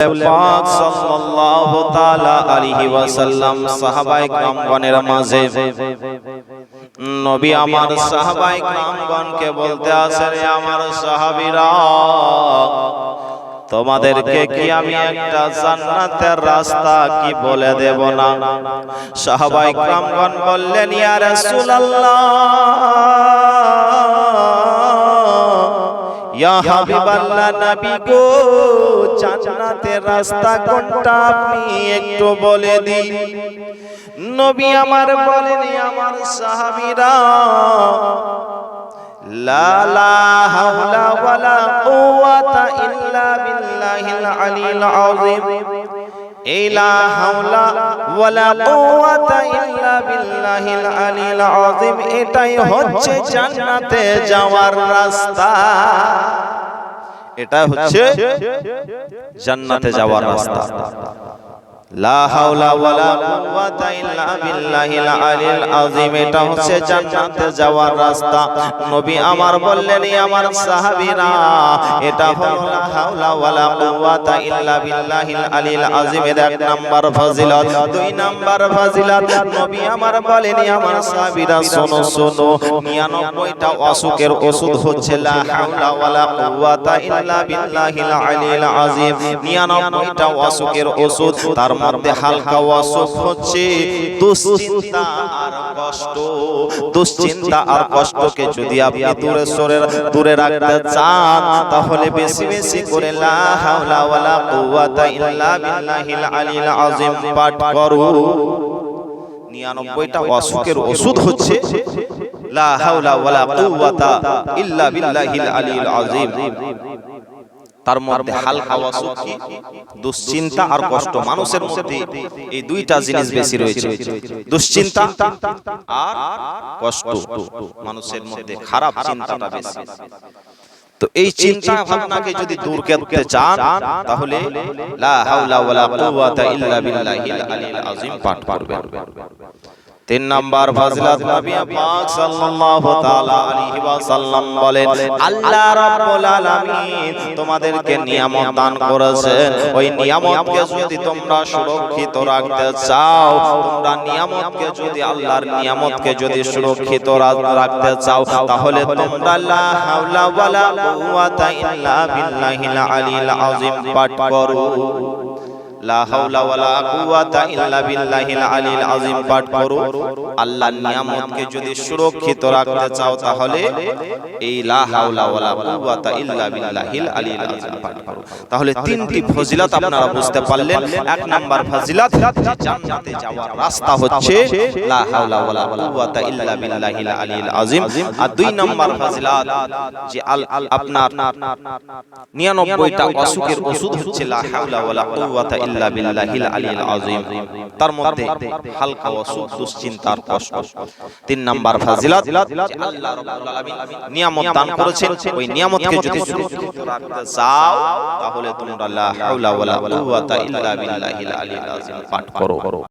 পাক সাল্লাল্লাহু তাআলা আলাইহি ওয়াসাল্লাম সাহাবায়ে কিরামগণের মাঝে নবী আমার সাহাবায়ে কিরামগণকে বলতে আছেন, আমার সাহাবীরা, তোমাদেরকে কি আমি একটা জান্নাতের রাস্তা কি বলে দেব না? সাহাবায়ে কিরামগণ বললেন, ইয়া রাসূলুল্লাহ, ইয়া হাবিবাল্লাহ, নবী গো, জান্নাতের রাস্তা কোনটা আপনি একটু বলে দিন। নবী আমার বলেন, আমার সাহাবীরা, লা লা হাওলা ওয়ালা কুওয়াতা ইল্লা বিল্লাহিল আলিয়্যিল আযীম। এই লা হাওলা ওয়ালা কুওয়াতা ইল্লা বিল্লাহিল আলিয়্যিল আযীম, এটাই হচ্ছে জান্নাতে যাওয়ার রাস্তা। এটা হচ্ছে জান্নাতে যাওয়ার রাস্তা। লা হাওলা ওয়ালা কুওয়াতা ইল্লা বিল্লাহিল আলিয়্যিল আযীম, এটা হচ্ছে জান্নাতে যাওয়ার রাস্তা। নবী আমার বললেন, আমার সাহাবীরা, এটা হলো লা হাওলা ওয়ালা কুওয়াতা ইল্লা বিল্লাহিল আলিয়্যিল আযীম এর এক নাম্বার ফজিলত। দুই নাম্বার ফজিলত, নবী আমার বলেন, আমার সাহাবীরা, শোনো শোনো, 99টা অসুখের ওষুধ হচ্ছে লা হাওলা ওয়ালা কুওয়াতা ইল্লা বিল্লাহিল আলিয়্যিল আযীম। 99টা অসুখের ওষুধ, তার মধ্যে হালকা অসুখ হচ্ছে দুশ্চিন্তা আর কষ্ট। দুশ্চিন্তা আর কষ্টকে যদি আপনি দূরে রাখতে চান, তাহলে বেশি বেশি করে লা হাওলা ওয়ালা কুওয়াতা ইল্লা বিল্লাহিল আলিয়্যিল আযীম পাঠ করুন। 99টা অসুখের ওষুধ হচ্ছে লা হাওলা ওয়ালা কুওয়াতা ইল্লা বিল্লাহিল আলিয়্যিল আযীম। তার মধ্যে হালকা অসুখ কি? দুশ্চিন্তা আর কষ্ট। মানুষের মধ্যে এই দুইটা জিনিস বেশি রয়েছে, দুশ্চিন্তা আর কষ্ট। মানুষের মধ্যে খারাপ চিন্তাটা বেশি। তো এই চিন্তা ভাবনাকে যদি দূর করতে চান, তাহলে লা হাওলা ওয়ালা কুওয়াতা ইল্লা বিল্লাহিল আলিয়্যিল আযীম পাঠ করবেন। 3 নাম্বার ফজিলত, নবী পাক সাল্লাল্লাহু তাআলা আলাইহি ওয়াসাল্লাম বলেন, আল্লাহ রাব্বুল আলামিন তোমাদেরকে নিয়ামত দান করেছেন। ওই নিয়ামতকে যদি তোমরা সুরক্ষিত রাখতে চাও, তোমরা নিয়ামতকে যদি, আল্লাহর নিয়ামতকে যদি সুরক্ষিত রাখতে চাও, তাহলে তোমরা লা হাওলা ওয়ালা কুওয়াতা ইল্লা বিল্লাহিল আলিয়্যিল আযীম পাঠ করো। লা হাওলা ওয়ালা কুওয়াতা ইল্লা বিল্লাহিল আলিয়্যিল আযীম পাঠ করো। আল্লাহর নিয়ামতকে যদি সুরক্ষিত রাখতে চাও, তাহলে এই লা হাওলা ওয়ালা কুওয়াতা ইল্লা বিল্লাহিল আলিয়্যিল আযীম পাঠ করো। তাহলে 3টি ফজিলত আপনারা বুঝতে পারলেন। 1 নাম্বার ফজিলত, যে জান্নাতে যাওয়ার রাস্তা হচ্ছে লা হাওলা ওয়ালা কুওয়াতা ইল্লা বিল্লাহিল আলিয়্যিল আযীম। আর 2 নাম্বার ফজিলত, যে আপনার 99টা অসুখের ওষুধ হচ্ছে লা হাওলা ওয়ালা কুওয়াতা ইল্লা বিল্লাহিল আলিয়্যিল আযীম। তার মধ্যে হালকা অসুখ, দুশ্চিন্তার কষ্ট। 3 নাম্বার ফজিলত, যে আল্লাহ রাব্বুল আলামিন নিয়ামত দান করেছেন, ওই নিয়ামতকে যদি সুরক্ষিত রাখতে চাও, তাহলে তোমরা লা হাওলা ওয়ালা কুওয়াতা ইল্লা বিল্লাহিল আলিয়্যিল আযীম পাঠ করো।